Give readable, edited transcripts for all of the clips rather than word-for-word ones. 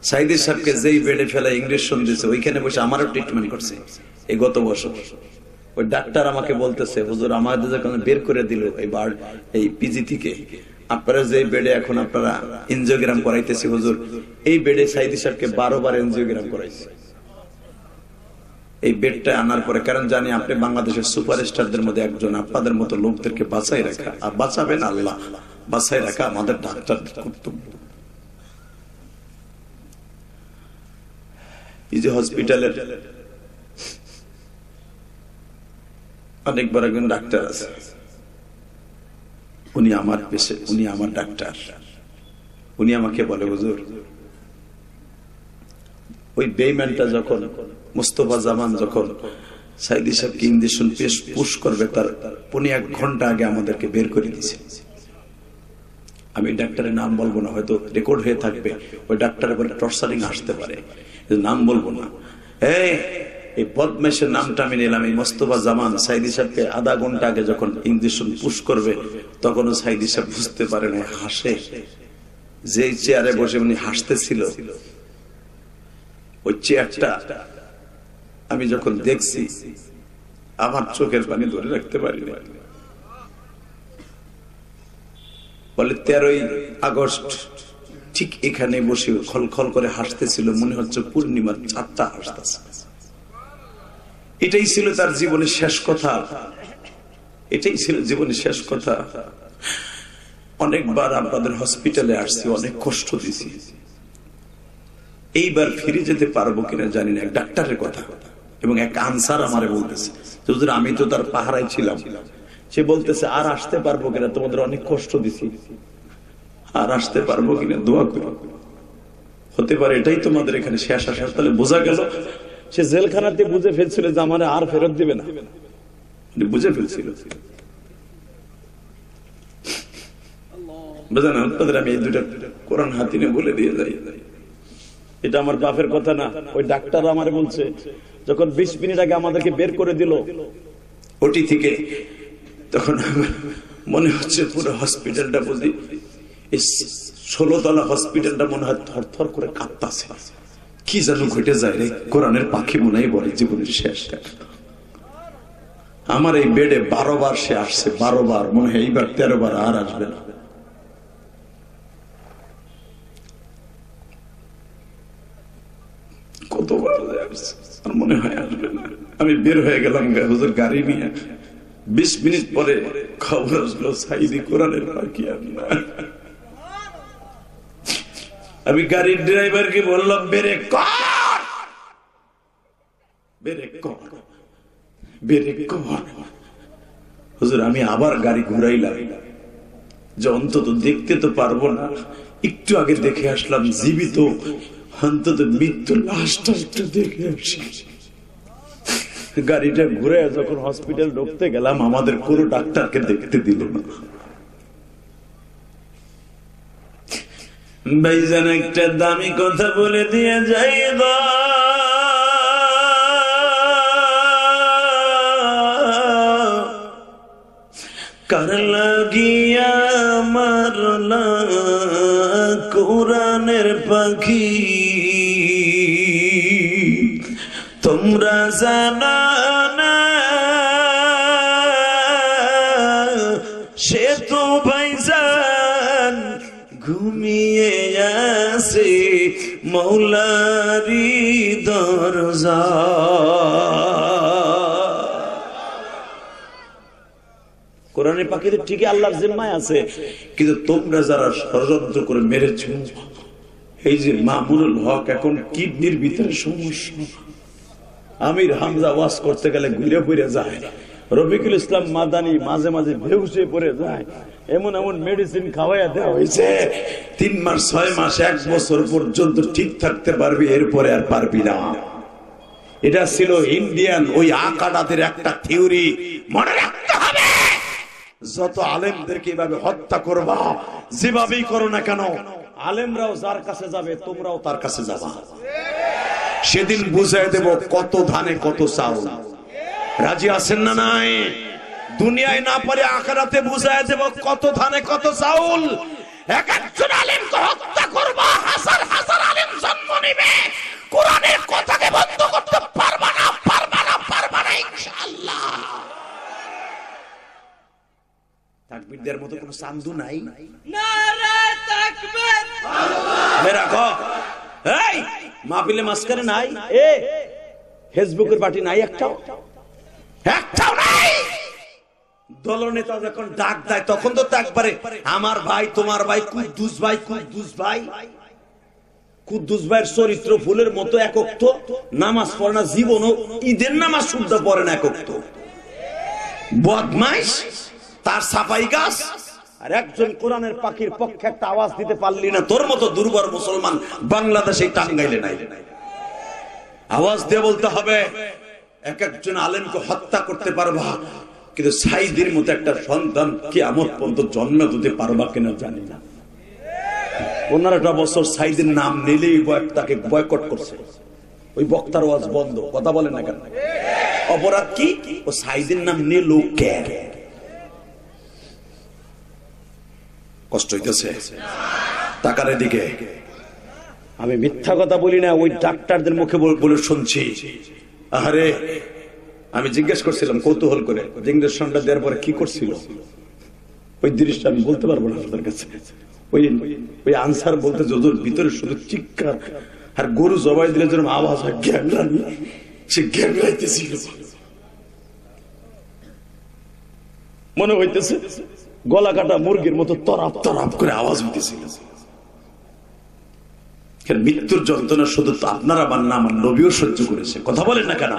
সাইদি সাহেবকে যেই বেডে ফেলা ইঞ্জেকশন দিয়েছে ওইখানে বসে আমারও ট্রিটমেন্ট করছে এই গত বছর। ওই ডাক্তার আমাকে বলতেছে, হুজুর আমাদের যখন বের করে দিল এই পিজি থেকে, আপনারা যে বেডে এখন আপনারা এনজিওগ্রাম করাইতেছি হুজুর, এই বেডে সাইদি সাহেবকে 12 বার এনজিওগ্রাম করাইছে। এই বেডটা আনার পরে, কারণ জানি আপনি বাংলাদেশের সুপারস্টারদের মধ্যে একজন, আপনাদের মতো লোকদেরকে বাঁচাই রাখা, আর বাঁচাবেন আল্লাহ, বাঁচাই রাখা আমাদের ডাক্তারদের কর্তব্য। এই যে হসপিটালের অনেক বড় একজন ডাক্তার আছে, উনি আমার পেশে, উনি আমার ডাক্তার। উনি আমাকে বলে, হুজুর ওই বেঈমানটা যখন, মুস্তফা জামান যখন সাইদি সাহেবকে ইঞ্জেকশন পুশ করবে তার 1 ঘন্টা আগে আমাদেরকে বের করে দিয়েছে। আমি ডাক্তারের নাম বলবো না, হয়তো রেকর্ড হয়ে থাকবে, ওই ডাক্তারের উপরে টর্চারিং আসতে পারে, নাম বলবো না। এই বদমাইশের নামটা আমি নিলাম। এই মোস্তফা জামান সাইদি সাহেবকে আধা ঘন্টা আগে যখন ইঞ্জেকশন পুশ করবে, তখনও সাইদি সাহেব বুঝতে পারে না, হাসে। যে চেয়ারে বসে উনি হাসতেছিল, ওই চেয়ারটা আমি যখন দেখছি আমার চোখের পানি ধরে রাখতে পারি না। বলে 13ই আগস্ট ঠিক এখানে বসে খলখল করে হাসতেছিল, মনে হচ্ছে পূর্ণিমার চাঁদটা হাসতেছে। এটাই ছিল তার জীবনের শেষ কথা, এটাই ছিল জীবনের শেষ কথা। অনেকবার আপনাদের হসপিটালে আসছি, অনেক কষ্ট দিছি, এইবার ফিরে যেতে পারবো কিনা জানি না। এক ডাক্তারের কথা এবং এক আনসার আমারে বলতেছে, হুজুর আমি তো তার পাহারায় ছিলাম, সে বলতেছে আর আসতে পারবো কিনা, তোমাদের অনেক কষ্ট দিছি, আর আসতে পারবো কিনা দোয়া করো। হতে পারে এটাই তোমাদের এখানে শেষ আসা। তাহলে বোঝা গেল সে জেলখানাতে বুঝে ফেলছিল যে আমার আর ফেরত দিবে না, বুঝে ফেলছিল। বুঝলেন আপনাদের, আমি এই 2টা কোরআন হাতিনে বলে দিয়ে যাই, এটা আমার বাপের কথা না। ওই ডাক্তার আমারে বলছে, যখন 20 মিনিট আগে আমাদেরকে বের করে দিল ওটি থেকে, তখন মনে হচ্ছে পুরো হসপিটালটা বুঝি, 16 তলা হসপিটালটা মনে হয় থরথর করে কাঁপতাছে। কি যেন ঘটে যায় রে, কোরআনের পাখি মনে হয় বলে জীবনের শেষ। আমার এই বেডে 12 বার সে আসছে, 12 বার, মনে হয় এইবার 13 বার আর আসবে না। কতবার আর মনে হয় আসবে না। আমি বের হয়ে গেলাম হুজুর গাড়ি নিয়ে। 20 মিনিট পরে খবর আসলো সাইদি কোরআনের পাখি আর না। আমি গাড়ির ড্রাইভারকে বললাম, বেরে কর, বেরে কর, বেরে কর। হুজুর আমি আবার গাড়ি ঘুরাইলাম, যে অন্তত দেখতে তো পারবো না, একটু আগে দেখে আসলাম জীবিত, অন্তত মৃত্যুর লাশটা একটু দেখে আসি। গাড়িটা ঘুরে যখন হসপিটাল ঢুকতে গেলাম, আমাদের কোনো ডাক্তারকে দেখতে দিল না। ভাইজান একটা দামি কথা বলে দিয়ে যাই গো, কার লাগিয়া মারলা কোরআনের পাখি, তোমরা জানা না সে তো ভাইজান ঘুমিয়ে আছে মৌলারি দরজা। কোরআনের পাখিতে ঠিকই আল্লাহর জিম্মায় আছে, কিন্তু তোমরা যারা ষড়যন্ত্র করে মেরেছ, এই যে মামুনুল হক এখন কিডনির ভিতরে সমস্যা, আমির হামজা ওয়াজ করতে গেলে ঘুরে ফিরে যায়, রফিকুল ইসলাম মাদানি মাঝে মাঝে বেহুশে পড়ে যায়, এমন এমন মেডিসিন খাওয়াইয়া দেওয়া হয়েছে 3 মাস 6 মাস 1 বছর পর্যন্ত ঠিক থাকতে পারবি, এরপরে আর পারবি না। এটা ছিল ইন্ডিয়ান ওই আকাডাতের একটা থিওরি, মনে রাখতে হবে। যত আলেমদেরকে এভাবে হত্যা করবা, যেভাবেই করো না কেন, আলেমরাও যার কাছে যাবে তোমরাও তার কাছে যাবা। সেদিন বুঝাই দেব কত ধানে কত চাউল। রাজি আছেন না নাই? দুনিয়ায় না পারে আখিরাতে বুঝাই দেব কত ধানে কত চাউল। এক একজন আলেমকে হত্যা করবা, হাজার হাজার আলেম জন্ম চান্দু নাই? নারায়ে তাকবীর, রাখো। এই মাহফিলে মাঝখানে নাই, এ ফেসবুকের পার্টি নাই, একটাও নাই। দলনেতা যখন ডাক দেয় তখন তো একবারে আমার ভাই, তোমার ভাই, কুদ্দুস ভাই, কুদ্দুস ভাই। কুদ্দুস ভাইয়ের চরিত্র ফুলের মতো একক, তো নামাজ পড়ে না, জীবনও ঈদের নামাজ শুদ্ধ পড়ে না, একক তো বদমাইশ, তার সাফাই গাছ। আর একজন কোরআনের পাখির পক্ষে একটা আওয়াজ দিতে পারলি না, তোর মতো দুর্বল মুসলমান বাংলাদেশে টাঙ্গাইলে নাই। আওয়াজ দিয়ে বলতে হবে, এক একজন আলেমকে হত্যা করতে পারবা, কিন্তু সাইদের মতো একটা সন্তান কিয়ামত পর্যন্ত জন্ম দিতে পারবা কিনা জানি না। 15টা বছর সাইদের নাম নিলেই তাকে বয়কট করছে, ওই বক্তার আওয়াজ বন্ধ, কথা বলেন না কেন? অপরাধ কি? ও সাইদের নাম নিয়ে লোক কে কষ্ট হইতেছে টাকার দিকে। আমি মিথ্যা কথা বলি না, ওই ডাক্তারদের মুখে বলে শুনছি। আরে আমি জিজ্ঞেস করছিলাম কৌতূহল করে, ইঞ্জেকশনটা দেওয়ার পরে কি করছিল, ওই জিনিসটা আমি বলতে পারবো না আপনার কাছে। ওই আনসার বলতে যদুর ভিতরে শুধু চিৎকার, আর গরু জবাই দিলে যেরকম আওয়াজ হয় গ্যাংরানি, সে গ্যাংরাইতেছিল। মনে হইতেছে গলা কাটা মুরগির মতো তরাপ তরাপ করে আওয়াজ হইতেছিল। মৃত্যুর যন্ত্রণা শুধু তো আপনারা না, আমার নবীও সহ্য করেছে, কথা বলেন না কেন?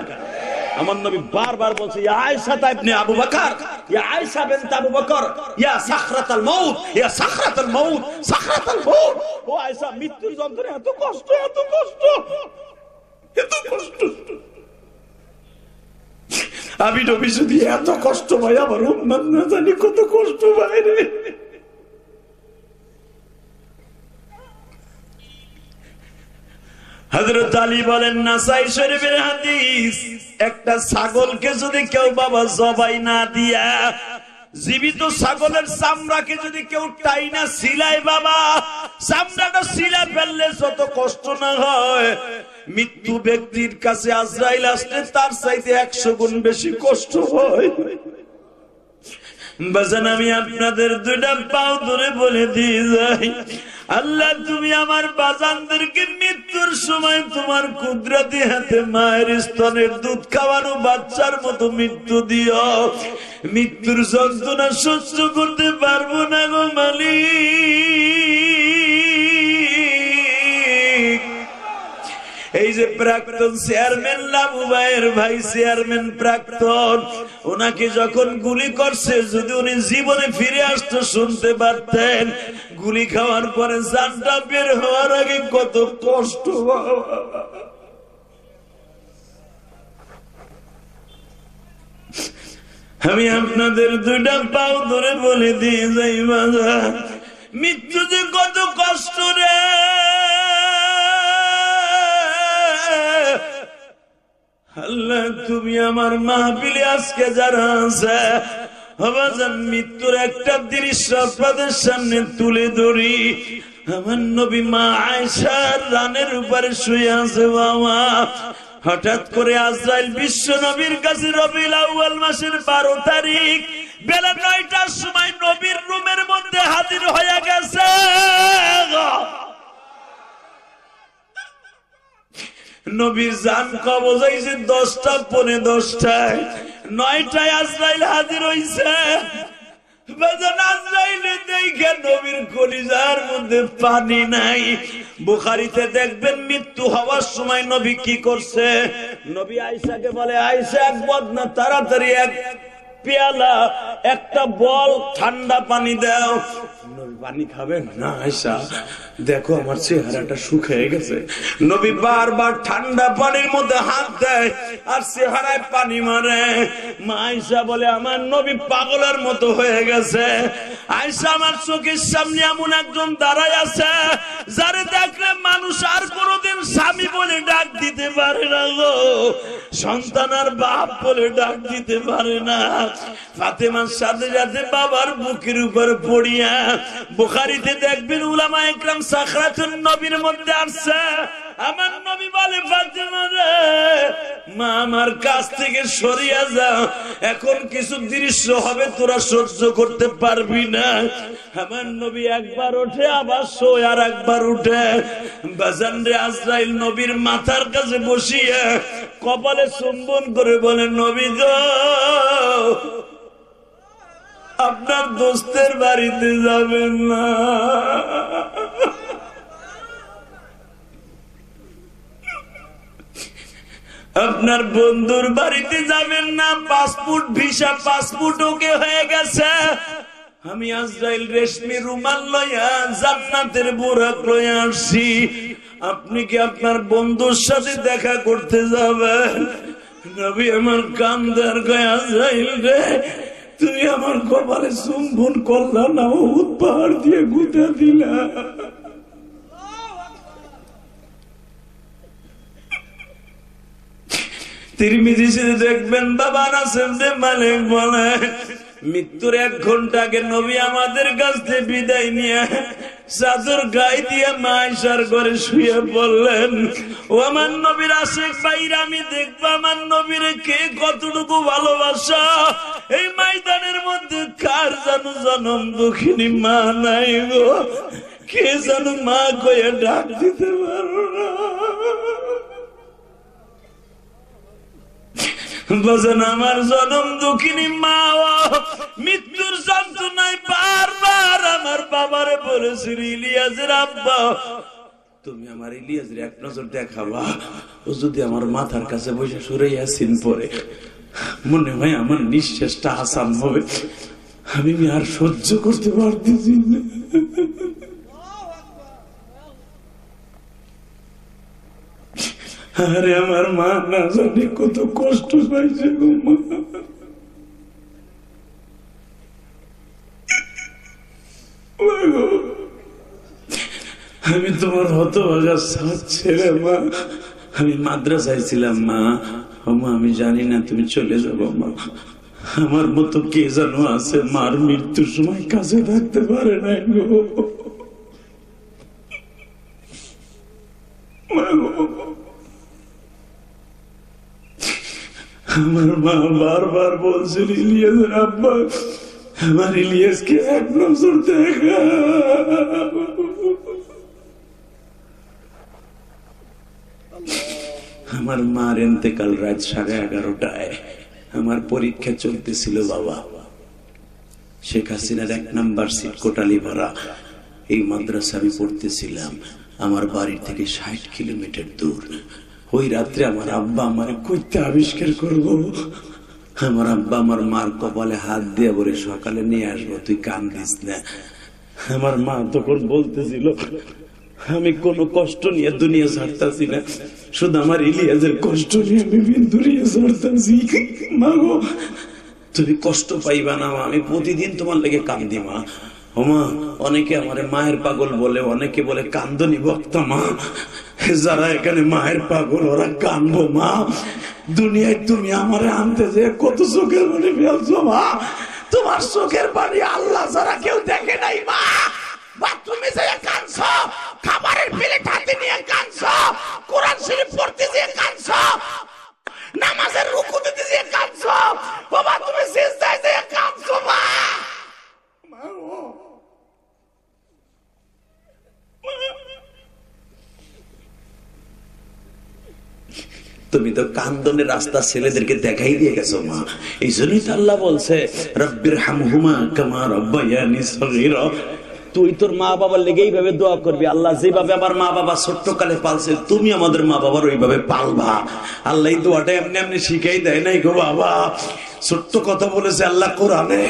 আমার নবী বারবার বলছে, ইয়া আয়েশা ইবনে আবু বকর, ইয়া আয়েশা বিনত আবু বকর, ইয়া সাখরাতুল মাউত, ইয়া সাখরাতুল মাউত, সাখরাতুল মাউত। ও আয়েশা, মৃত্যুর যন্ত্রণা এত কষ্ট, এত কষ্ট, এত কষ্ট। আমি নবী যদি এত কষ্ট ভাই, আমার উম্মত না জানি কত কষ্ট ভাই রে। হযরত আলী বলেন, নাসাই শরীফের হাদিস, একটা ছাগলকে যদি কেউ বাবা জবাই না দিয়া, জীবিত ছাগলের চামড়াকে যদি কেউ টাইনা সিলাই বাবা, চামড়াটা সিলাই ফেললে যত কষ্ট না হয়, মৃত্যু ব্যক্তির কাছে আজরাইল আসলে তার চাইতে 100 গুণ বেশি কষ্ট হয়। বাজান, আমি আপনাদের দুইটা পাও ধরে বলে দিয়ে যাই, আল্লাহ তুমি আমার বাজানদেরকে মৃত্যুর সময় তোমার কুদরতি হাতে মায়ের স্তনের দুধ খাওয়ানো বাচ্চার মতো মৃত্যু দিও। মৃত্যুর যন্ত্রণা সহ্য করতে পারবো না গো মালিক। এই যে প্রাক্তন চেয়ারম্যান লাবু ভাইয়ের ভাই চেয়ারম্যান প্রাক্তন, ওনাকে যখন গুলি করছে, যদি উনি জীবনে ফিরে আসতো শুনতে পারতেন, গুলি খাওয়ার পরে জানটা বের হওয়ার আগে কত কষ্ট। আমি আপনাদের দুইটা পাও ধরে বলে দিয়ে যাই বাজার, মৃত্যু যে কত কষ্ট রে। আল্লাহ তুমি আমার মাহফিলে আজকে যারা আছে, মৃত্যুর একটা দৃশ্য আপনাদের সামনে তুলে ধরি। আমার নবী মা আয়েশার রানের উপরে শুয়ে আছে বাবা। হঠাৎ করে আজরাইল বিশ্ব নবীর কাছে রবিউল আউয়াল মাসের 12 তারিখ বেলা 9টার সময় নবীর রুমের মধ্যে হাজির হয়ে গেছে। নবীর জান কবজ হইছে 10টা পৌনে 10টায়, 9টায় আজরাইল হাজির হইছে। নবীর কলিজার মধ্যে পানি নাই। বুখারীতে দেখবেন মৃত্যু হওয়ার সময় নবী কি করছে। নবী আয়েশাকে বলে, আয়েশা এক বদনা তাড়াতাড়ি এক পেয়ালা একটা বল ঠান্ডা পানি দাও। নবী পানি খাবেন না, আয়েশা দেখো আমার চেহারাটা শুকিয়ে গেছে। নবী বারবার ঠান্ডা পানির মধ্যে হাত দেয় আর চেহারায় পানি মারে। মা আয়েশা বলে, আমার নবী পাগলের মতো হয়ে গেছে। আয়েশা, আমার চোখের সামনে এমন একজন দাঁড়ায় আছে যারে দেখলে মানুষ আর কোনোদিন স্বামী বলে ডাক দিতে পারে না গো। সন্তান আর বাপ বলে ডাক দিতে পারে না। ফাতেমার সাথে সাথে বাবার বুকের উপর পড়িয়া, বুখারীতে দেখবেন উলামায়ে কেরাম সাখরাতুন নবীর মধ্যে আসছে, আমার নবী বলে ফাতেমা রে, মা আমার কাছ থেকে সরিয়া যাও, এখন কিছু দৃশ্য হবে তোরা সহ্য করতে পারবি না। আমার নবী একবার ওঠে, আবার শোয়, আর একবার উঠে। বাজান রে, আজরাইল নবীর মাথার কাছে বসিয়া কপালে চুম্বন করে বলে, নবী গো, আপনার দোস্তের বাড়িতে যাবেন না। আপনার বন্ধুর বাড়িতে যাবেন না, পাসপোর্ট ভিসা পাসপোর্ট ওকে হয়ে গেছে। আমি আজরাইল রেশমি রুমাল লইয়া জান্নাতের বুরাক লইয়া আসছি, আপনি কি আপনার বন্ধুর সাথে দেখা করতে যাবেন? নবী আমার কান্দার গায়ে, আজরাইল রে, তুমি আমার কপালে চুম্বন করলা না, উহুদ পাহাড় দিয়ে গুঁতা দিলা। তিরমিজিতে দেখবেন বাবা নাসের যে মালিক বলে, মৃত্যুর 1 ঘন্টা আগে নবী আমাদের কাছ থেকে বিদায় নিয়ে চাদর গায়ে দিয়ে মা আয়েশার ঘরে শুয়ে পড়লেন। ও আমার নবীর আশিক ভাইরা, আমি দেখবো আমার নবীর কে কতটুকু ভালোবাসা। এই ময়দানের মধ্যে কার জানো জনম দুঃখিনী মা নাই গো, কে জানো মা কয়ে ডাক দিতে পারো না। বাজান, আমার জনম দুঃখিনী মা মৃত্যুর যন্ত্রণায় বারবার আমার বাবারে বলেছিল, ইলিয়াসের আব্বা, তুমি আমার ইলিয়াসের এক নজর দেখাবা, ও যদি আমার মাথার কাছে বসে সরে ইয়াসিন পড়ে, মনে হয় আমার নিঃশ্বাসটা আসান হবে। আমি আর সহ্য করতে পারতেছি না। আরে আমার মা না জানি কত কষ্ট পাইছে গো মা। আমি তোমার হতভাগা সাথ ছেড়ে মা, আমি মাদ্রাসায় ছিলাম মা। ও মা, আমি জানি না তুমি চলে যাবো মা। আমার মতো কে জানো আছে মার মৃত্যুর সময় কাছে থাকতে পারে নাই গো। আমার মা বারবার বলছিল, ইলিয়াসের আব্বা, আমার ইলিয়াসকে এক নজর দেখা। আমার মার ইন্তেকাল রাত 11:30টায়। আমার পরীক্ষা চলতেছিল বাবা। শেখ হাসিনার 1 নাম্বার সিট কোটালি ভরা। এই মাদ্রাসা আমি পড়তেছিলাম, আমার বাড়ি থেকে 60 কিলোমিটার দূর। ওই রাত্রে আমার আব্বা আমার কইতে আবিষ্কার করবো। আমার আব্বা আমার মার কপালে হাত দিয়ে বলে, সকালে নিয়ে আসবো, তুই কান্দিস না। আমার মা তখন বলতেছিল, আমি কোনো কষ্ট নিয়ে দুনিয়া ছাড়তাছি না, শুধু আমার ইলিয়াসের কষ্ট নিয়ে আমি দুনিয়া ছাড়তাছি। মা গো, তুমি কষ্ট পাইবা না, আমি প্রতিদিন তোমার লেগে কান্দি মা। ও মা, অনেকে আমার মায়ের পাগল বলে, অনেকে বলে কান্দনি বক্তা মা। যারা এখানে মায়ের পাগল ওরা কানবো মা। দুনিয়ায় তুমি আমারে আনতে যে কত চোখের পানি ফেলছো মা। তোমার চোখের পানি আল্লাহ যারা কেউ দেখে নাই মা। বাথরুমে যেয়ে কাঁদছো, খাবারের প্লেট হাতে নিয়ে কাঁদছো, কোরআন শরীফ পড়তে যেয়ে কাঁদছো, নামাজের রুকু দিতে যেয়ে কাঁদছো, বাবা তুমি সিজদায় যেয়ে কাঁদছো মা। তুমি তো কান্দনের রাস্তা ছেলেদেরকে দেখাই দিয়ে গেছো মা। এই জন্যই তো আল্লাহ বলছে, রব্বির হামহুমা কামা রাব্বায়ানি সগীরা। তুই তোর মা বাবার লেগে এইভাবে দোয়া করবি, আল্লাহ যেভাবে আমার মা বাবা ছোট্টকালে পালছে, তুমি আমাদের মা বাবার ওইভাবে পালবা। আল্লাহ এই দোয়াটা এমনি এমনি শিখাই দেয় নাই গো বাবা। ছোট্ট কথা বলেছে আল্লাহ কোরআনে,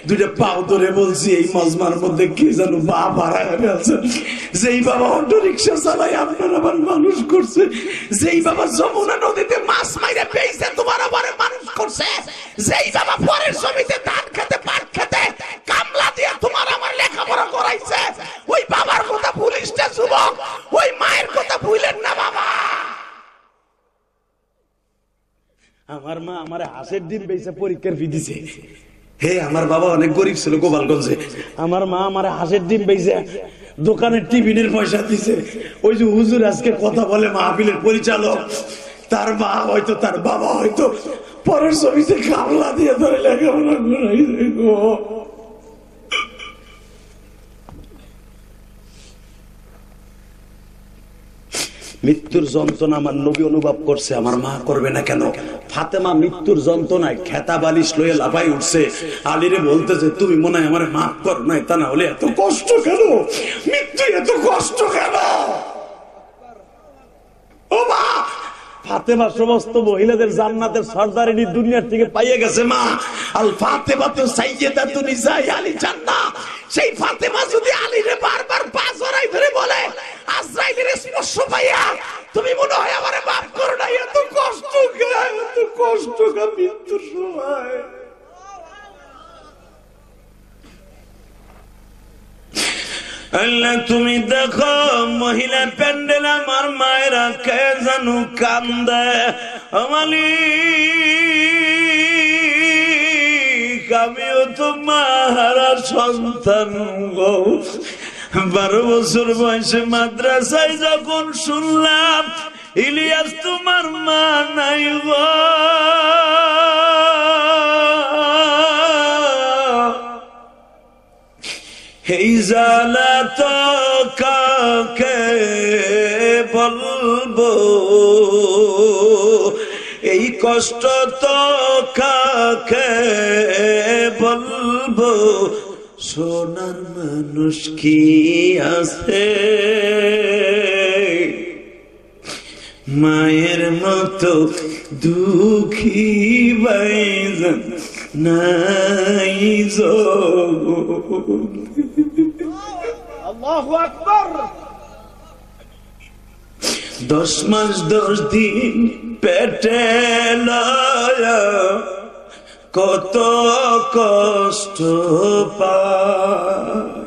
2টা পাও ধরে বলছি, এই মজমার মধ্যে কে যেন বাপ হারায় গেছে। যেই বাবা অটো রিক্সা চালায় আপনার আবার মানুষ করছে, যেই বাবা যমুনা নদীতে মাছ মাইরে পেয়েছে তোমার আবার মানুষ করছে, যেই বাবা পরের জমিতে ধান খেতে পাট খেতে কামলা দিয়ে তোমার আমার লেখাপড়া করাইছে, ওই বাবার কথা ভুলিস না যুবক, ওই মায়ের কথা ভুলেন না বাবা। আমার মা আমার হাঁসের ডিম বেচে পরীক্ষার ফি দিছে। হে, আমার বাবা অনেক গরিব ছিল গোপালগঞ্জে। আমার মা আমার হাঁসের ডিম বেচে দোকানের টিফিনের পয়সা দিছে। ওই যে হুজুর আজকে কথা বলে মাহফিলের পরিচালক, তার মা হয়তো তার বাবা হয়তো পরের ছবিতে কামলা দিয়ে ধরে লেখাপড়া করাইছে গো। মৃত্যুর যন্ত্রণা আমার নবী অনুভব করছে, আমার মা করবে না কেন? ফাতেমা মৃত্যুর যন্ত্রণায় খেতা বালিশ লয়ে লাফাই উঠছে, আলীরে বলতেছে তুমি মনে হয় আমার মাফ করো নাই, তা না হলে এত কষ্ট কেন? মৃত্যু এত কষ্ট কেন? ও মা, ফাতেমা সমস্ত মহিলাদের জান্নাতের সরদারিনী দুনিয়ার থেকে পাইয়ে গেছে। মা আল ফাতেমা তো সাইয়্যিদাতুন নিসাই আলী জান্নাহ। সেই ফাতেমা যদি আলীরে বারবার পা জড়াই ধরে বলে আজরাইলের স্পর্শ পাইয়া তুমি মনে হয় আমারে মাফ করো না, এত কষ্ট কেন? এত কষ্ট কেন মৃত্যুর সময়? আল্লাহ তুমি দেখো মহিলা প্যান্ডেল আমার মায়েরা কে জানু কান্দে। আমিও তো মাহারা সন্তান গো। 12 বছর বয়সে মাদ্রাসায় যখন শুনলাম ইলিয়াস তোমার মা নাই গো, এই জ্বালা তো কাকে বলবো, এই কষ্ট তো কাকে বলবো, সোনার মানুষ কি আছে মায়ের মতো দুঃখী বাইজান নাই জগতে। আল্লাহু আকবার। 10 মাস 10 দিন পেটে লয়া কত কষ্ট পায়,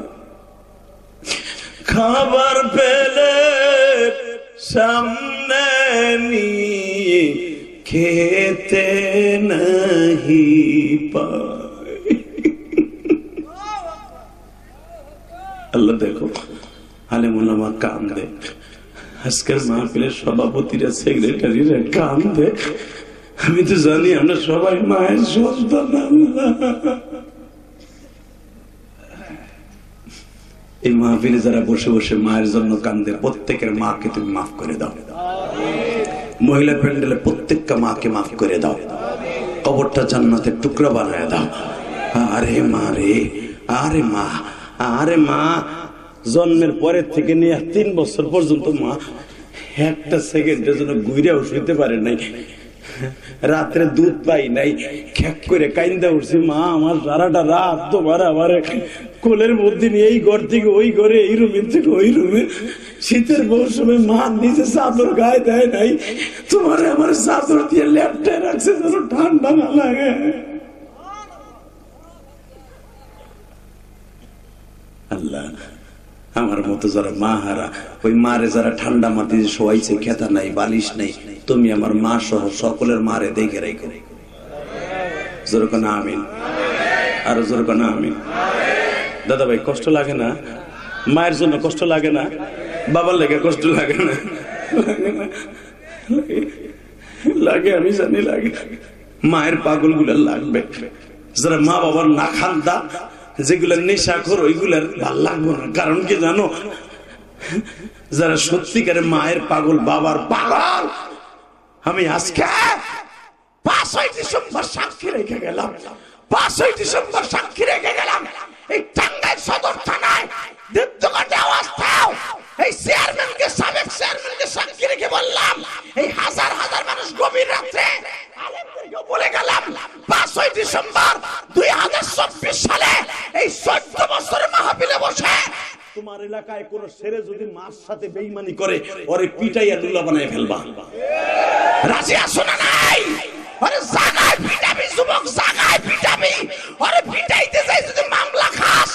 খাবার পেলে সামনে নিয়ে খেতে নাহি পায়। আল্লাহ দেখো আলেম ওলামা কান্দে, আজকের মাহফিলের সভাপতিরা সেক্রেটারিরা কান্দে। আমি তো জানি আমরা সবাই মায়ের সন্তান। এই মাহফিলে যারা বসে বসে মায়ের জন্য কান্দে প্রত্যেকের মাকে তুমি মাফ করে দাও। মহিলা প্যান্ডেলে প্রত্যেকটা মাকে মাফ করে দাও, কবরটা জান্নাতের টুকরা বানায় দাও। আরে মা রে, আরে মা, আরে মা জন্মের পরের থেকে নিয়ে 3 বছর পর্যন্ত মা একটা সেকেন্ডের জন্য ঘুরেও শুইতে পারে নাই, রাত্রে দুধ পাই নাই, খেক করে কাইন্দা উঠছি। মা আমার সারাটা রাত তোমার আমার কোলের মধ্যে নিয়ে এই ঘর থেকে ওই ঘরে, এই রুমের থেকে ওই রুমে। শীতের মৌসুমে মা নিজে চাদর গায়ে দেয় নাই, তোমার আমার চাদর দিয়ে ল্যাপটায় রাখছে যেন ঠান্ডা না লাগে। আল্লাহ আমার মতো যারা মা হারা, ওই মারে যারা ঠান্ডা মাটি শোয়াইছে, খেতা নাই, বালিশ নেই, তুমি আমার মা সহ সকলের মারে দেখে রাখো। জোরকনা আমিন, আরো জোরকনা আমিন। দাদা ভাই কষ্ট লাগে না? মায়ের জন্য কষ্ট লাগে না? বাবার লেগে কষ্ট লাগে না? লাগে, আমি জানি লাগে। মায়ের পাগল গুলা লাগবে। যারা মা বাবার না খান্দা, যেগুলা নেশাখোর, ওইগুলার ভাল লাগবো না। কারণ কি জানো, যারা সত্যিকারে মায়ের পাগল, বাবার পাগল। আমি আজকে 5ই ডিসেম্বর সাক্ষী রেখে গেলাম, 5ই ডিসেম্বর সাক্ষী রেখে গেলাম এই টাঙ্গাইল সদর থানায় দেবদুঘাটে অবস্থায় এই চেয়ারম্যানকে, সাবেক চেয়ারম্যানকে সাক্ষী রেখে বললাম, এই হাজার হাজার মানুষ গভীর রাত্রে আলেমদেরকে বলে গেলাম 5ই ডিসেম্বর 2024 সালে এই 14 বছরের মাহফিলে বসে তোমার এলাকায় কোন ছেলে যদি মার সাথে বেঈমানি করে ওরে পিটাইয়া লুলা বানায় ফেলবা। রাজি আছো না নাই? আরে জাগায় পিটাবি যুবক, জাগায় পিটাবি। আরে পিটাইতে যাই যদি মামলা খাস,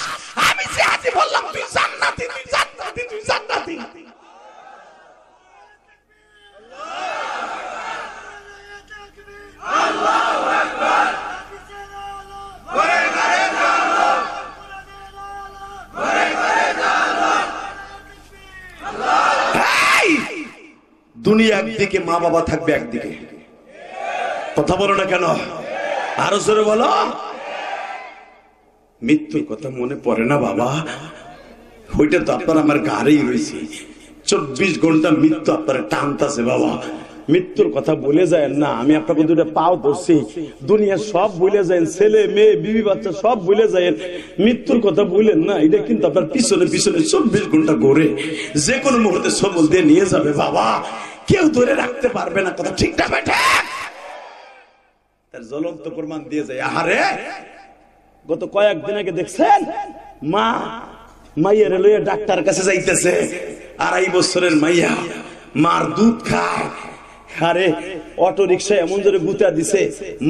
আমি যে হাতি বললাম তুই জান্নাতি, তুই জান্নাতি, তুই জান্নাতি। দুনিয়া একদিকে, মা বাবা থাকবে একদিকে। কথা বলো না কেন? আরো জোরে বলো। মৃত্যুর কথা মনে পড়ে না বাবা? ওইটা তো আপনার আমার গাড়েই রয়েছে। 24 ঘন্টা মৃত্যু আপনার টানতেছে বাবা। মৃত্যুর কথা বলে যায় না। আমি আপনাকে দুটো পাও ধরছি, দুনিয়া সব ভুলে যায়, ছেলে মেয়ে বিবি বাচ্চা সব ভুলে যায়, মৃত্যুর কথা বলেন না। এটা কিন্তু আপনার পিছনে পিছনে 24 ঘন্টা ঘুরে যে কোনো মুহূর্তে সবল দিয়ে নিয়ে যাবে বাবা। কেউ ধরে রাখতে পারবে না। কথা ঠিক না বেটা? তার জ্বলন্ত প্রমাণ দিয়ে যায়। আহারে, গত কয়েকদিন আগে দেখছেন মা মাইয়ের লইয়া ডাক্তার কাছে যাইতেছে। 2.5 বছরের মাইয়া, মার দুধ খায়। আরে অটো রিক্সায় এমন জোরে গুতা দিছে,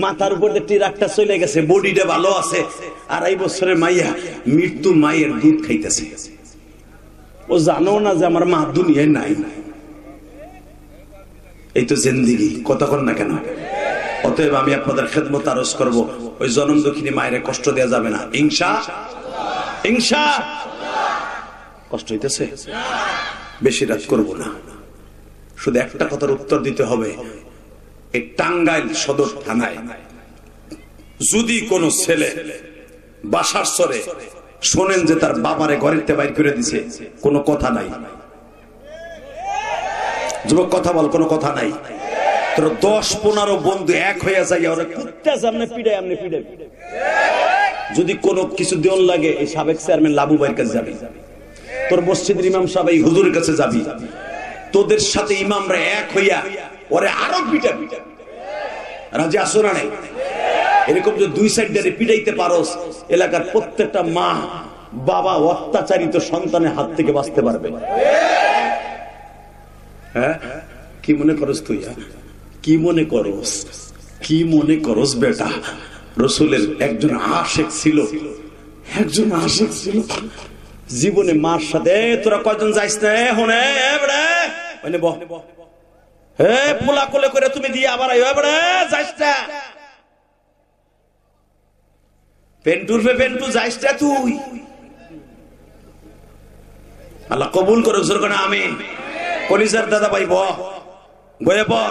মাথার উপর দিয়ে ট্রাকটা চলে গেছে, বডিটা ভালো আছে। 2.5 বছরের মাইয়া মৃত্যু মায়ের দুধ খাইতেছে। ও জানো না যে আমার মা দুনিয়ায় নাই। এই তো জিন্দেগি। কথা কন না কেন? অতএব আমি আপনাদের খেদমত আরজ করব, ওই জনম দুঃখিনী মায়ের কষ্ট দেওয়া যাবে না। ইনশা কষ্ট হইতেছে, বেশি রাত করব না। শুধু একটা কথার উত্তর দিতে হবে। এই টাঙ্গাইল সদর থানায় যদি কোন ছেলে বাসার সরে শোনেন যে তার বাবারে ঘরেতে বাইর করে দিছে, কোনো কথা নাই। যুবক কথা বল, কোনো কথা নাই। তোর 10-15 বন্ধু এক হইয়া যায়, ওরা কুত্তা সামনে পিড়ায়, আমনে পিড়ায়। যদি কোনো কিছু দেওয়ার লাগে, এই সাবেক চেয়ারম্যান লাবু ভাইয়ের কাছে যাবি, তোর মসজিদের ইমাম সাহেব এই হুজুরের কাছে যাবি, তোদের সাথে ইমামরা এক হইয়া ওরে আরো পিটাবি। রাজি আসো না নাই? এরকম যে 2 সাইডে পিটাইতে পারোস, এলাকার প্রত্যেকটা মা বাবা অত্যাচারিত সন্তানের হাত থেকে বাঁচতে পারবে। হ্যাঁ, কি মনে করস তুই? কি মনে করস? কি মনে করস বেটা? রসুলের একজন আশিক ছিল, একজন আশিক ছিল। জীবনে মার সাথে তোরা কয়জন যাইস না? হনে পোলা কোলে করে তুমি দিয়ে আবার যাইস না, পেন্টুর পে পেন্টু যাইস না তুই। আল্লাহ কবুল করে। আমি কলিজার দাদা ভাই বয়ে পর,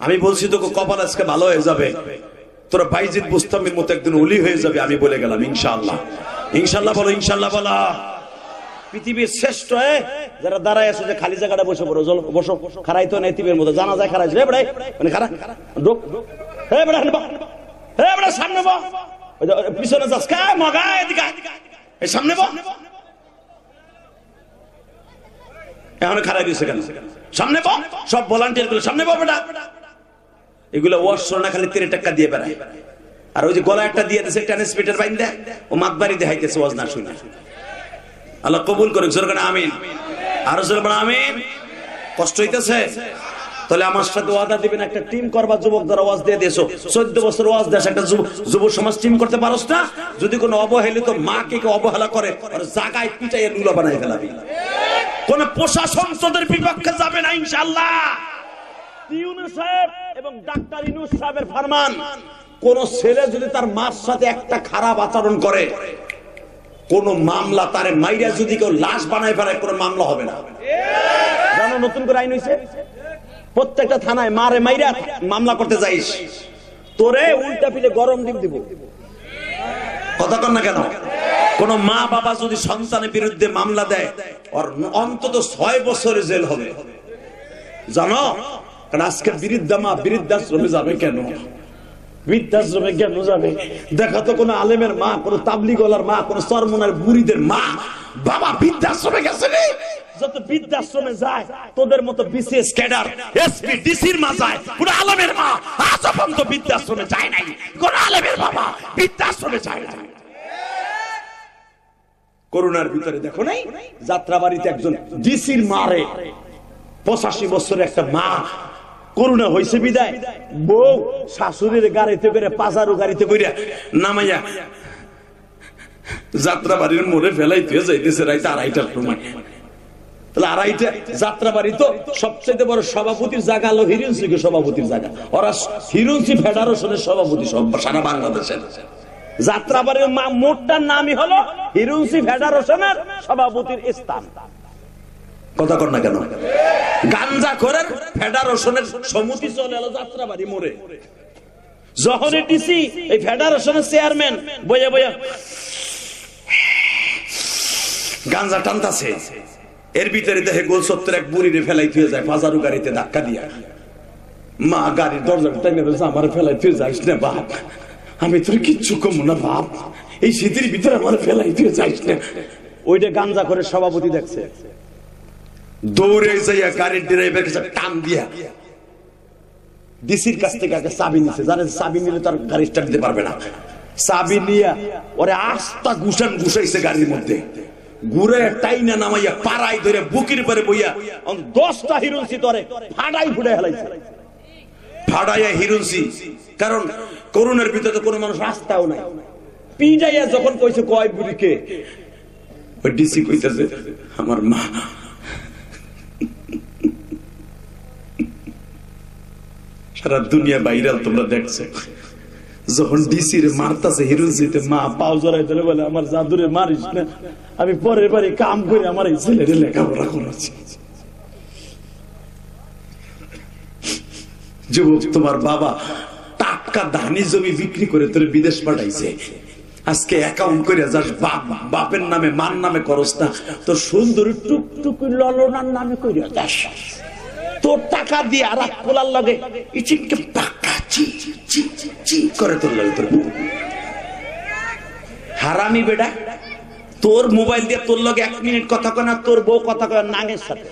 আমি বলছি তোকে কপাল আজকে ভালো হয়ে যাবে। তোরা বাইজিদ বুস্তামের মতো একদিন ওলি হয়ে যাবে, আমি বলে গেলাম ইনশাআল্লাহ। ইনশাআল্লাহ বলো, ইনশাআল্লাহ বলো। পৃথিবীর শ্রেষ্ঠ যারা দাঁড়ায় আছে, যে খালি জায়গাটা বসে পড়ো, বসো। খারাই তো নাই তীবের মতো, জানা যায় খারাই মানে খারা ঢোক। সামনে পিছনে যাস মগা, এদিকে সামনে এখন খারাই দিয়েছে কেন? সামনে সব ভলান্টিয়ার গুলো সামনে বেটা। এগুলো ওয়াশ না, খালি 3 টাকা দিয়ে বেড়ায়। আর ওই যে গলা একটা দিয়ে দিয়েছে ট্রান্সমিটার বাইন্দা, ও মাতবাড়ি দেখাইতেছে ওয়াজ না শুনে। আল্লাহ কবুল করে। আমিন। আরো জোরে বলেন আমিন। কষ্ট হইতেছে? তাহলে আমার সাথে ওয়াদা দিবেন, একটা টিম করবা। যুবক দ্বারা ওয়াজ দিয়ে দিয়েছো, 14 বছর ওয়াজ দেশ, একটা যুব সমাজ টিম করতে পারোস না? যদি কোনো অবহেলিত মাকে অবহেলা করে, আর জায়গায় পিটাইয়ে নুলা বানাই ফেলাবি। কোন প্রশাসন তোদের বিপক্ষে যাবে না ইনশাআল্লাহ। ইউনূস সাহেব এবং ডাক্তার ইউনূস সাহেবের ফরমান, কোন ছেলে যদি তার মার সাথে একটা খারাপ আচরণ করে, কোন মামলা তারে মাইরা যদি কেউ লাশ বানায় ফেলায়, কোন মামলা হবে না। জানো নতুন করে আইন হইছে, প্রত্যেকটা থানায় মারে মাইরা মামলা করতে যাইস, তোরে উল্টা পিলে গরম ডিম দিব। কথা কন না কেন? কোন মা বাবা যদি সন্তানের বিরুদ্ধে মামলা দেয়, ওর অন্তত 6 বছরের জেল হবে। জানো? কারণ আজকে বৃদ্ধাশ্রমে যাবে কেন? বৃদ্ধাশ্রমে কেন যাবে? দেখা তো কোন আলেমের মা, কোন তাবলিগওয়ালার মা, কোন সরমনের বুড়িদের মা বাবা বৃদ্ধাশ্রমে গেছে রে। যত বৃদ্ধাশ্রমে যায়, তোদের মতো বিসিএস ক্যাডার, এসপি, ডিসির মা যায়, কোন আলেমের মা আজ পর্যন্ত বৃদ্ধাশ্রমে যায় নাই। কোন আলেমের বাবা বৃদ্ধাশ্রমে যায় নাই। করোনার ভিতরে দেখো নাই, যাত্রাবাড়িতে একজন ডিসির মারে, 85 বছরের একটা মা, করোনা হয়েছে বিদায় বউ শাশুড়ির গাড়িতে করে, পাজারু গাড়িতে করে নামাইয়া যাত্রাবাড়ির মোড়ে ফেলাইতে যাইতেছে রাইতে 2:30টার সময়। তাহলে 2:30টা যাত্রাবাড়ি তো সবচেয়ে বড় সভাপতির জায়গা হলো হিরুনসি সভাপতির জায়গা। ওরা হিরুনসি ফেডারেশনের সভাপতি সব সারা বাংলাদেশের। যাত্রাবাড়ির মোটটার নামই হলো হিরুনসি ফেডারেশনের সভাপতির স্থান। কথা কর না কেন? গাঞ্জা করেন ফেডারেশনের সমিতি চলে এলো যাত্রাবাড়ি মোড়ে। যখন ডিসি এই ফেডারেশনের চেয়ারম্যান বইয়া বইয়া গাঞ্জা টানতাছে, এর ভিতরে দেখে গোল সত্তর এক বুড়িরে ফেলাই ফিরে যায় ফাজারু গাড়িতে ধাক্কা দিয়া। মা গাড়ির দরজাটা টাইমে আমার ফেলাই ফিরে যাইস না বাপ, আমি তোর কিচ্ছু কম না বাপ, এই শীতের ভিতরে আমার ফেলাই ফিরে যাইস না। ওইটা গাঞ্জা করে সভাপতি দেখছে, দৌড়ে যাইয়া গাড়ির ড্রাইভার কাছে টান দিয়া ডিসির কাছ থেকে আগে চাবি নিছে, জানে চাবি নিলে তার গাড়ি স্টার্ট দিতে পারবে না। চাবি নিয়া ওরে আস্তা ঘুষাইছে গাড়ির মধ্যে, ঘুরে টাইনা নামাইয়া পাড়াই ধরে বুকের পরে বইয়া 10টা হিরুনসি ধরে ফাড়াই ফুড়ে হেলাইছে, ফাড়াইয়া হিরুনসি। কারণ করোনার ভিতরে তো কোনো মানুষ রাস্তাও নাই, পিজাইয়া যখন কইছে কয় বুড়িকে, ওই ডিসি কইতেছে আমার মা। সারা দুনিয়া ভাইরাল, তোমরা দেখছো যখন ডিসির মারতাছে হিরুনসিতে, মা পাও জড়াই ধরে বলে আমার জাদুরে মারিস না, আমি পরের বাড়ি কাম করে আমার এই ছেলের লেখাপড়া করাচ্ছি। যুবক, তোমার বাবা টাটকা ধানি জমি বিক্রি করে তোর বিদেশ পাঠাইছে, আজকে অ্যাকাউন্ট করে যাস বাপের নামে মার নামে করস না, তোর সুন্দরী টুকটুকি ললনার নামে কইরা যাস, তোর টাকা দিয়ে আর এক পোলার লাগে ইচিকে পাকা চি চি চি করে তোর লাগে। তোর হারামি বেটা, তোর মোবাইল দিয়ে তোর লগে 1 মিনিট কথা কয় না, তোর বউ কথা কয় নাঙের সাথে,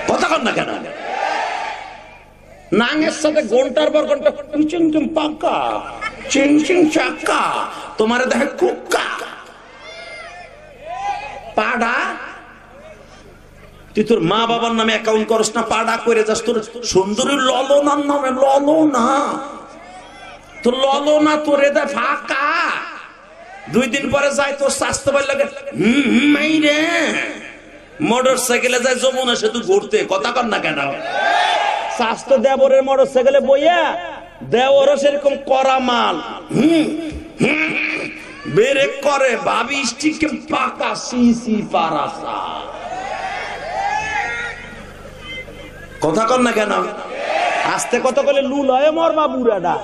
কথা কর না কেন? নাঙের সাথে ঘন্টার পর ঘন্টা চিং পাকা চিং চিং চাকা, তোমার দেখে কুকা পাড়া। তুই তোর মা বাবার নামে অ্যাকাউন্ট করস না, পাড়া করে যাস তোর সুন্দরী ললনার নামে। ললনা তোর ললনা তোরে দে ফাঁকা, 2 দিন পরে যায় তোর স্বাস্থ্য ভালো লাগে মাইরে মোটর সাইকেলে যায় যমুনা সেতু ঘুরতে, কথা কর না কেন? স্বাস্থ্য দেবরের মোটর সাইকেলে বইয়া দেবরও সেরকম করা মাল বেরে করে ভাবি স্টিকে পাকা সিসি পারাসা, কথা কর না কেন? আস্তে কত করে লুল হয় মরবা বুড়াটা।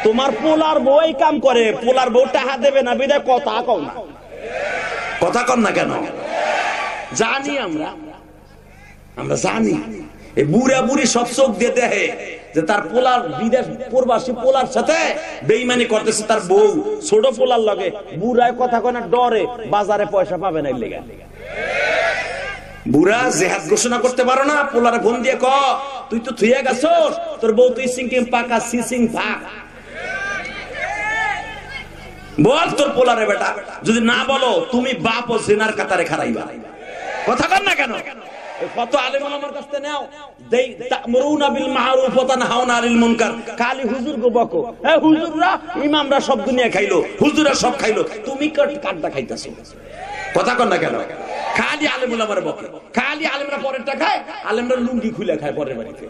তোমার পোলার বউ এই কাম করে, পোলার বউ টাকা দেবে না বিদায় কথা কও না, কথা কর না কেন? জানি আমরা জানি এই বুড়া বুড়ি সব চোখ দিয়ে দেখে যে তার পোলার বিদেশ প্রবাসী পোলার সাথে বেইমানি করতেছে, তার বউ ছোট পোলার লগে। বুড়ায় কথা কয় না, ডরে বাজারে পয়সা পাবে না। লেগে বুড়া জেহাদ ঘোষণা করতে পারো না, পোলারে ফোন দিয়ে ক তুই তো থুইয়া গেছস, তোর বউ তুই সিংকিং পাকা সিসিং ফাক বল তোর পোলারে বেটা। যদি না বলো তুমি বাপ ও জেনার কাতারে খারাইবা, কথা কর না কেন? কত আলেম ওলামার কাছে নাও, দেই তা'মুরুনা বিল মা'রুফ ওয়া তানহাউনা আনিল মুনকার। খালি হুজুর গো বকো, এ হুজুররা ইমামরা সব দুনিয়া খাইলো, হুজুররা সব খাইলো, তুমি কাটটা খাইতাছো, কথা কর না কেন? খালি আলেম ওলামার বকে, খালি আলেমরা পরেরটা খায়, আলেমরা লুঙ্গি খুলে খায় পরের বাড়িতে।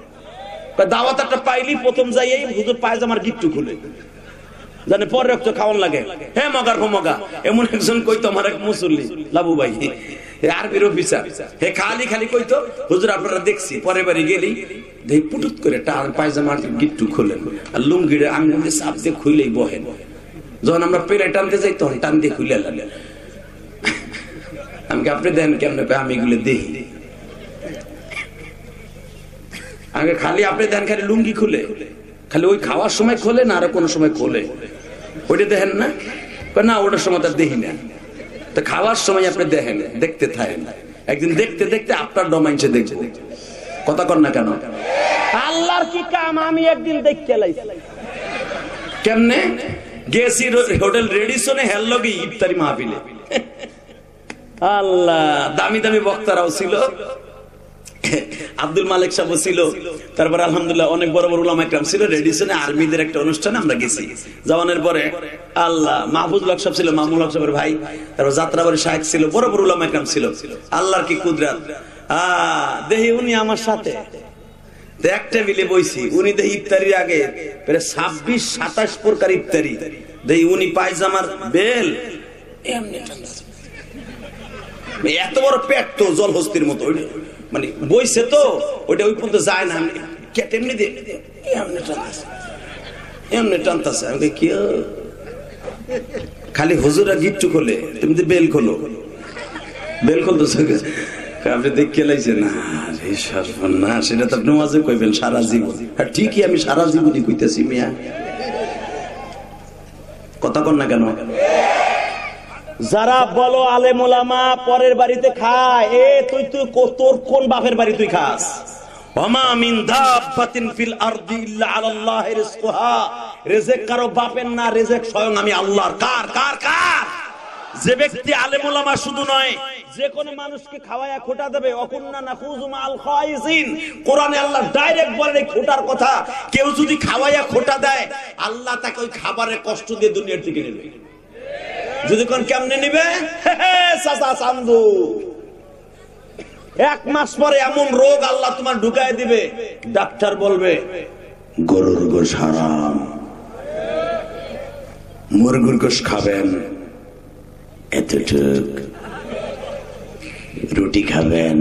দাওয়াত একটা পাইলি প্রথম যাই এই হুজুর পায়জামার গিট্টু খুলে, জানে পরে রক্ত খাওয়ান লাগে। হে মগার মগা, এমন একজন কইতো আমার এক মুসল্লি লাবু ভাই, আরবির অফিসার, হে খালি কইতো হুজুর আপনারা দেখছি পরের বাড়ি গেলি দেখ পুটুত করে টান পায়জামার গিট্টু খুলেন আর লুঙ্গিরে আঙুল দিয়ে চাপ দিয়ে খুইলেই বহেন। যখন আমরা পেরে টানতে যাই তখন টান দিয়ে খুলে লাগে। আমি আপনি দেন কেমন? আমি এগুলো দেখি আগে, খালি আপনি দেন খালি লুঙ্গি খুলে, খালি ওই খাওয়ার সময় খোলে না আর কোন সময় খোলে, ওইটা দেখেন না? না ওটার সময় তার দেখি না, তো খাওয়ার সময় আপনি দেখেন, দেখতে থাকেন, একদিন দেখতে দেখতে আপনার ডোমাইনসে দেখছে, কথা কর না কেন? আল্লাহর কি কাম, আমি একদিন দেখতে লাইছি। কেমনে? গেছি হোটেল রেডিসনে হেল লগে ইফতারি মাহফিলে, আল্লাহ দামি দামি বক্তারাও ছিল, আব্দুল মালিক সাহেব ছিল, তারপর আলহামদুলিল্লাহ অনেক বড় বড় উলামা ইকরাম ছিল। রেডিসনে আর্মিদের একটা অনুষ্ঠানে আমরা গেছি, যাওয়ানোর পরে আল্লাহ মাহফুজ হক সাহেব ছিল, মামুল হক সাহেবের ভাই, তারপর যাত্রাবাড়ি শাহেক ছিল, বড় বড় উলামা ইকরাম ছিল। আল্লাহর কি কুদরত, দেখি উনি আমার সাথে এক টেবিলে বইছি, উনি দেখি ইফতারির আগে প্রায় 26-27 প্রকার ইফতারি, দেখি উনি পায়জামার বেল এমনি এত বড় পেট তো জলহস্তির মতো, মানে বইছে তো ওইটা ওই পর্যন্ত যায় না, কেটে এমনি দিয়ে এমনি টানতেছে, এমনি টানতেছে। আমি কি খালি হুজুরা গিট্টু খোলে, তুমি তো বেল খোলো, বেল খুলতেছ আপনি দেখে লাইছেন না না, সেটা তো আপনি মাঝে কইবেন সারা জীবন। আর ঠিকই আমি সারা জীবনই কইতেছি মিয়া, কথা কন না কেন? যারা বলো আলেম ওলামা পরের বাড়িতে খায়, এ তুই তোর কোন বাপের বাড়ি তুই খাস? ওমা মিন দাব্বাতিন ফিল আরদি ইল্লা আলাল্লাহি রিজকুহা, রিজক কারো বাপের না, রিজক স্বয়ং আমি আল্লাহর। কার কার কার? যে ব্যক্তি আলেম ওলামা শুধু নয়, যে কোন মানুষকে খাওয়ায়া খোটা দেবে, অকুন্না নাখুযু মাল খায়িজিন, কোরআনে আল্লাহ ডাইরেক্ট বলেন এই খোটার কথা। কেউ যদি খাওয়ায়া খোটা দেয়, আল্লাহ তাকে ওই খাবারের কষ্ট দিয়ে দুনিয়ার থেকে নেবে। যদি কোন কেমনে নিবে? চাচা চান্দু, 1 মাস পরে এমন রোগ আল্লাহ তোমার ঢুকায় দিবে, ডাক্তার বলবে গরুর গোশ হারাম, মুরগির গোশ খাবেন এতটুক, রুটি খাবেন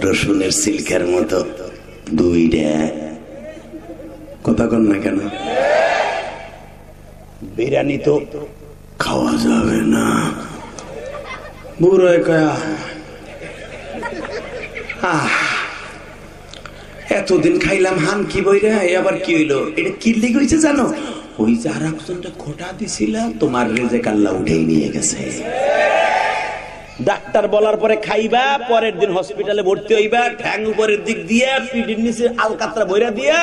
রসুনের সিল্কের মতো 2টা। কথা কন না কেন? বিরিয়ানি তো খাওয়া যাবে না। বুড়ো এতদিন খাইলাম হান কি বইরা, আবার কি হইলো? এটা কি লিখে হয়েছে জানো? ওই যে আর একজনটা খোটা দিছিলাম, তোমার রেজেক আল্লাহ উঠেই নিয়ে গেছে। ডাক্তার বলার পরে খাইবা, পরের দিন হসপিটালে ভর্তি হইবা, ঠ্যাং উপরের দিক দিয়ে পিঠির নিচে আলকাতরা বইরা দিয়া,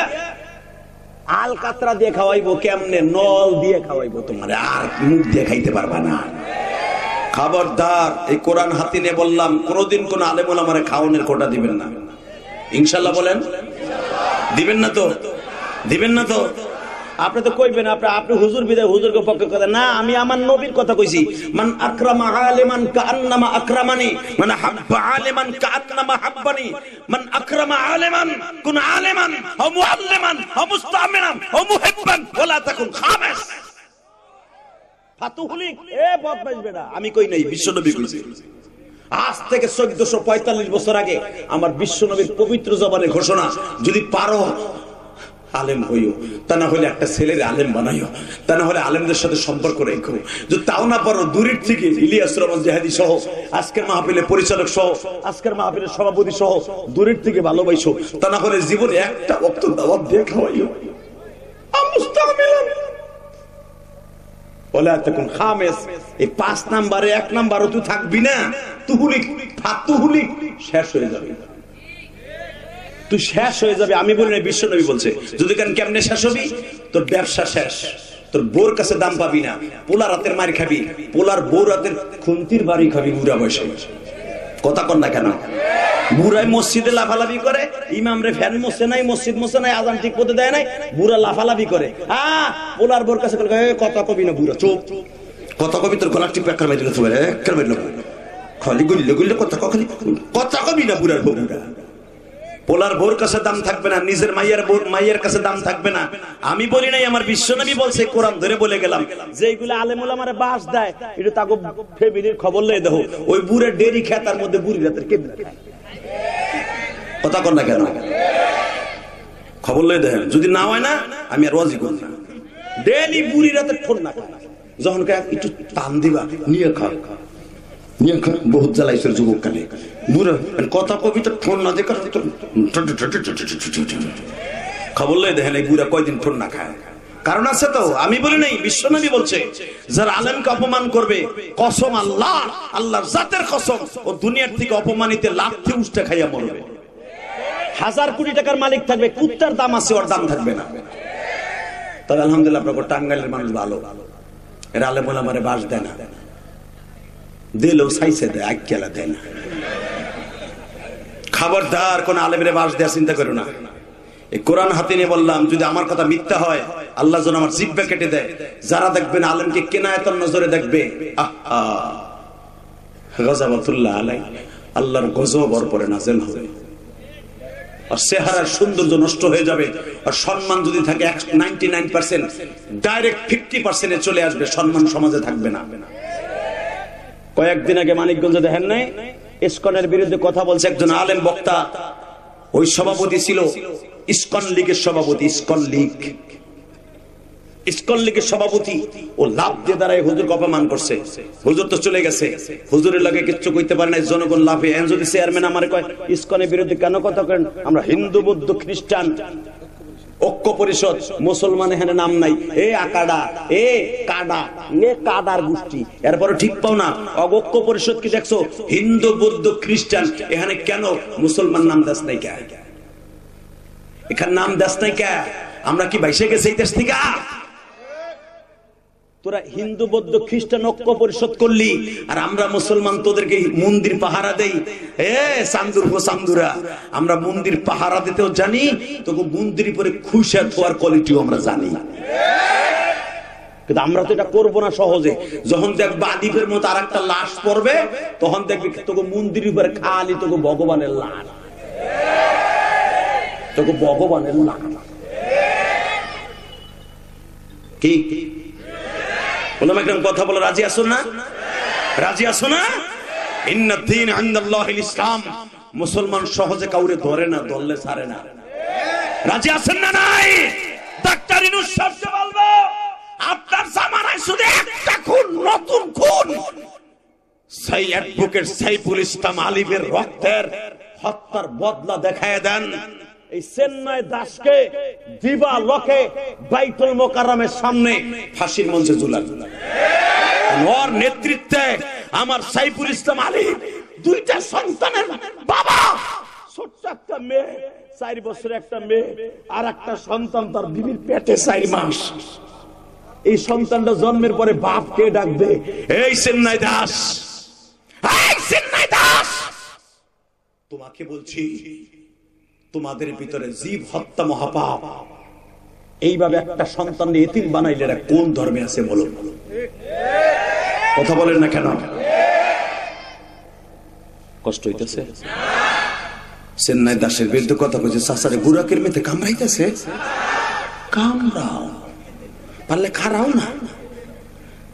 আলকাতরা দিয়ে খাওয়াইবো কেমনে? নল দিয়ে খাওয়াইবো তোমার, আর মুখ দিয়ে খাইতে পারবা না। খবরদার, এই কোরআন হাতে নিয়ে বললাম, কোনদিন কোন আলেম ওলামারে খাওয়ানোর কোটা দিবেন না। ইনশাআল্লাহ বলেন, দিবেন না তো? দিবেন না তো? আপনি তো কইবেন আপনি হুজুর বিদায় হুজুরকে পক্ষে কথা না, আমি আমার নবীর কথা কইছি। মান আকরামা আলিমান কাআন্নামা আকরামানি, মান হাব্বা আলিমান কাআন্নামা হাব্বানি, মান আকরামা আলিমান কুন আলিমান আও মুআল্লিমান আও মুস্তামিনান আও মুহিব্বান ওয়ালা তাকুন খামিস। ফাতুহুলি এ বদমাইশ বেটা, আমি কই নাই, বিশ্বনবী কইছে। আজ থেকে 1445 বছর আগে আমার বিশ্বনবীর পবিত্র জবানে ঘোষণা, যদি পারো আলেম হইও, তা না হলে একটা ছেলের আলেম বানাইও, তা না হলে আলেমদের সাথে সম্পর্ক রেখো। যদি তাও না পারো, দূরের থেকে ইলিয়াস রহমান জিহাদি সহ, আজকের মাহফিলের পরিচালক সহ, আজকের মাহফিলের সভাপতি সহ দূরের থেকে ভালোবাসো, তা না হলে জীবনে একটা ওয়াক্ত দাওয়াত দিয়ে খাওয়াইও। ওয়ালা তাকুন খামিস, এই 5 নম্বরে 1 নম্বরও তুই থাকবি না। তুহুলিক ফাতুহুলিক শেষ হয়ে যাবে, তুই শেষ হয়ে যাবে। আমি বলি না, বিশ্বনবী বলছে। যদি কেন কেমনে শেষ হবি? তোর ব্যবসা শেষ, তোর বোর কাছে দাম পাবি না, পোলা রাতের মারি খাবি, পোলার বউ রাতের খুন্তির বাড়ি খাবি বুড়া বয়সে। কথা কন না কেন? বুড়াই মসজিদে লাফালাফি করে, ইমামরে ফ্যান মোছে নাই, মসজিদ মোছে নাই, আজান ঠিক করতে দেয় নাই, বুড়া লাফালাফি করে। পোলার বোর কাছে কথা কবি না, বুড়া চোখ কথা কবি, তোর গলা টিপ একটা বাইরে খালি গুলিলে গুলিলে কথা কবি না, বুড়ার বউ। বুড়া পোলার বোর কাছে দাম থাকবে না, নিজের মাইয়ের কাছে দাম থাকবে না। আমি বলি নাই, আমার বিশ্বনবী বলছে, কোরআন ধরে বলে গেলাম। যেগুলো আলেম ওলামারে বাস দেয়, এটা তাকে ফ্যামিলির খবর লয়ে দেখো, ওই বুড়ে ডেরি খেয়ে তার মধ্যে বুড়ি রাতের কে কথা কর না কেন? খবর লয়ে দেখেন, যদি না হয় না আমি আর রাজি করি না। ডেলি বুড়ি রাতের ঠোন না খায়, যখন একটু টান দিবা নিয়ে খা, বহুত জ্বালাইছের যুবক কালে বুড়া কথা কবি তো ঠোন না দেখে খবর লয়ে দেখেন এই বুড়া কয়দিন ঠোন না খায়। কারণ আছে তো, আমি বলি নাই, বিশ্বনবী বলছে, যারা আলেমকে অপমান করবে, কসম আল্লাহ, আল্লাহর জাতের কসম, ও দুনিয়ার থেকে অপমানিত লাথি উষ্টা খাইয়া মরবে। 1000 কোটি টাকার মালিক থাকবে, কুত্তার দাম আছে, ওর দাম থাকবে না। তবে আলহামদুলিল্লাহ আপনার টাঙ্গাইলের মানুষ ভালো, এরা আলেম ওলামারে বাস দেয় না, দিলেও সাইসে দেয়, আইকেলা দেয় না। খবরদার কোন আলেমের বাস দেওয়ার চিন্তা করো না। এই কোরআন হাতে নিয়ে বললাম, যদি আমার কথা মিথ্যা হয়, আল্লাহ যেন আমার জিহ্বা কেটে দেয়। যারা দেখবেন আলেমকে কেনায়েতের নজরে দেখবে, গজবাতুল্লাহ আলাইহি, আল্লাহর গজব ওর পরে নাযিল হবে, আর চেহারার সৌন্দর্য নষ্ট হয়ে যাবে। আর সম্মান যদি থাকে 99%, ডাইরেক্ট 50% চলে আসবে, সম্মান সমাজে থাকবে না। কয়েকদিন আগে মানিকগঞ্জে দেখেন নাই, ইসকনের বিরুদ্ধে কথা বলছে একজন আলেম বক্তা, ওই সভাপতি ছিল ইসকন লীগের সভাপতি, ইসকন লীগের সভাপতি। ও লাভ দিয়ে দাঁড়ায় হুজুরকে অপমান করছে। হুজুর তো চলে গেছে, হুজুরের লাগে কিচ্ছু কইতে পারে না, জনগণ লাভে। এখন যদি চেয়ারম্যান আমার কয় ইসকনের বিরুদ্ধে কেন কথা কেন, আমরা হিন্দু বৌদ্ধ খ্রিস্টান ঐক্য পরিষদ, মুসলমান এখানে নাম নাই, এ আকাডা, এ কাডা, এ কাডার গোষ্ঠী, এরপরে ঠিক পাও না। ঐক্য পরিষদ কি দেখছো? হিন্দু বৌদ্ধ খ্রিস্টান, এখানে কেন মুসলমান নাম দাস নাই কে? এখানে নাম দাস নাই কে? আমরা কি বাইসে গেছে এই দেশ থেকে? তোরা হিন্দু বৌদ্ধ খ্রিস্টান ঐক্য পরিষদ করলি, আর আমরা মুসলমান তোদেরকে মন্দির পাহারা দেই। চান্দুরা, আমরা মন্দির পাহারা দিতেও জানি, তোকে মন্দির পরে খুশা থোয়ার কোয়ালিটিও আমরা জানি, কিন্তু আমরা তো এটা করবো না সহজে। যখন দেখবা আদিফের মতো আর একটা লাশ পড়বে, তখন দেখবি তোকে মন্দির উপরে খালি তোকে ভগবানের লাশ, তোকে ভগবানের লাশ। কি কথা বলে রাজি আছো না? রাজি আছো না? ইন্নাদ্দীন ইনদাল্লাহিল ইসলাম। মুসলমান সহজে কাউরে ধরে না, ধরলে ছাড়ে না। রাজি আছেন না নাই? ডাক্তার ইনুস সাহেবকে বলবো, আপনার জামানায় শুধু একটা খুন, নতুন খুন, সেই অ্যাডভোকেট সাইফুল ইসলাম আলিফের রক্তের হত্যার বদলা দেখায় দেন। এই চেন্নাই দাসকে দিবা লোকে বাইতুল মোকাররমের সামনে ফাঁসির মঞ্চে ঝুলান। ওর নেতৃত্বে আমার সাইফুল ইসলাম আলী দুইটা সন্তানের বাবা, ছোট্ট একটা মেয়ে, 4 বছরের একটা মেয়ে, আর একটা সন্তান তার বিবির পেটে 4 মাস। এই সন্তানটা জন্মের পরে বাপকে ডাকবে, এই চেন্নাই দাস, এই চেন্নাই দাস, তোমাকে বলছি তোমাদের ভিতরে জীব হত্যা মহাপাপ। এইভাবে একটা সন্তান এতিম বানাইলে এরা কোন ধর্মে আছে বলো? কথা বলেন না কেন? কষ্ট হইতেছে? চেন্নাই দাসের বিরুদ্ধে কথা বলছে, চাচারে গুড়াকের মেতে কামড়াইতেছে, কামড়াও, পারলে খারাও না,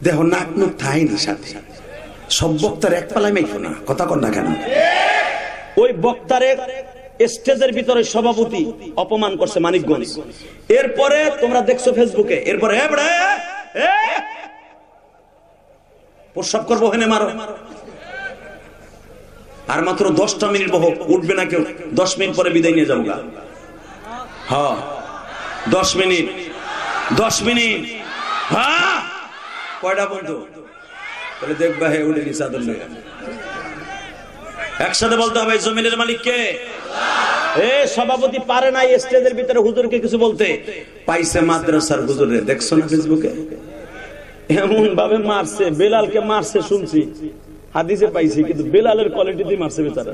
দেহ নাক মুখ থাইনি সাথে। সব বক্তার এক পালায় মেখো না, কথা কর না কেন? ওই বক্তারে স্টেজের ভিতরে সভাপতি অপমান করছে মানিকগঞ্জ। এরপরে তোমরা দেখছো ফেসবুকে, এরপরে প্রস্রাব করবো হেনে মারো। আর মাত্র 10টা মিনিট বহু উঠবে না কেউ, 10 মিনিট পরে বিদায় নিয়ে যাবো। হ্যাঁ 10 মিনিট, 10 মিনিট। হ্যাঁ কয়টা বন্ধু বলে দেখবা, হে উঠে নি চাদর নিয়ে। একসাথে বলতে হবে, জমিনের মালিক কে? এ সভাপতি পারে না স্টেজের ভিতরে হুজুরকে কিছু বলতে, পাইছে মাদ্রাসার হুজুরে। দেখছো না ফেসবুকে? এমন ভাবে মারছে, বেলালকে মারছে শুনছি, হাদিসে পাইছি, কিন্তু বেলালের কোয়ালিটি দিয়ে মারছে বেচারা।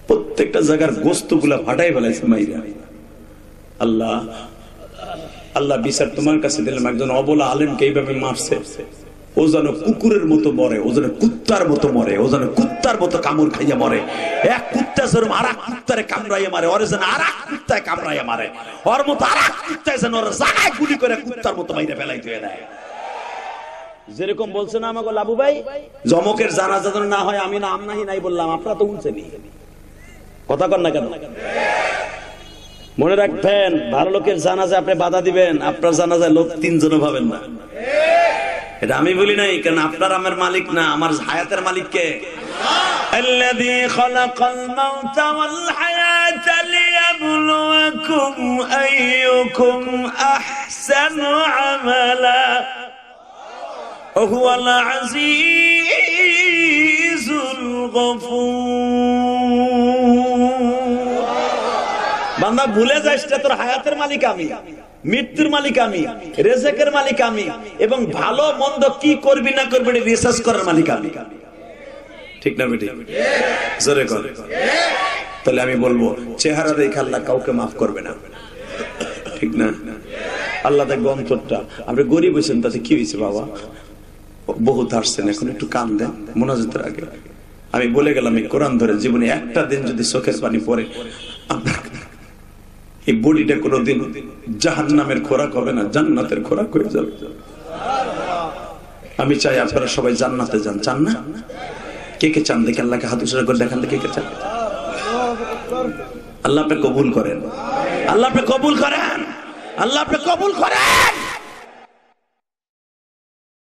প্রত্যেকটা জায়গার গোস্ত গুলা ফাটাই ফেলাইছে মাইরা। আল্লাহ আল্লাহ বিচার তোমার কাছে দিলাম, একজন অবলা আলেমকে এইভাবে মারছে, ও যেন কুকুরের মতো মরে, ও যেন কুত্তার মতো মরে, ও যেন কুত্তার মতো কামড় খাইয়া মরে। এক কুত্তা যেরকম আর এক কুত্তারে কামড়াইয়া মারে, ওরে যেন আর এক কুত্তায় কামড়াইয়া মারে, ওর মতো আর এক কুত্তায় যেন ওরা জায়গায় গুলি করে কুত্তার মতো মাইরে ফেলাই দিয়ে দেয়। যেরকম বলছে না আমাকে লাবু ভাই, জমকের জানাজা যেন না হয়, আমি নাম নাহি নাই বললাম, আপনারা তো শুনছেনি, কথা কর না কেন? মনে রাখবেন, ভালো লোকের জানাজা আপনি বাধা দিবেন, আপনার জানাজায় লোক 3 জনও পাবেন না। এটা আমি বলি নাই, কারণ আপনার আমার মালিক না, আমার হায়াতের মালিক কে? আল্লাযী খালাকাল মাউতা ওয়াল হায়াতা লিয়াবলুয়াকুম আইয়ুকুম আহসানু আমালা ওয়া হুয়াল আজিজুল গফুর। বান্দা ভুলে যাস না, তোর হায়াতের মালিক আমি, মৃত্যুর মালিক আমি, রিজিকের মালিক আমি, এবং ভালো মন্দ কি করবি না করবি রিসার্চ করার মালিক আমি। ঠিক না বেটি? জোরে কর। তাহলে আমি বলবো, চেহারা দেখে আল্লাহ কাউকে মাফ করবে না, ঠিক না? আল্লাহ দেখবে অন্তরটা। আপনি গরিব হয়েছেন, তাতে কি হয়েছে বাবা? বহুত আসছেন, এখন একটু কান দেন মোনাজাতের আগে। আমি বলে গেলাম, এই কোরআন ধরে জীবনে একটা দিন যদি চোখের পানি পড়ে, আপনার এই বডিটা কোনোদিন জাহান্নামের খোরাক হবে না, জান্নাতের খোরাক হয়ে যাবে। আমি চাই আপনারা সবাই জান্নাতে যান। চান না? কে কে চান? দেখে আল্লাহকে হাত উৎসর্গ করে দেখান, কে কে চান? আল্লাহ আপনি কবুল করেন, আল্লাহ আপনি কবুল করেন, আল্লাহ আপনি কবুল করেন।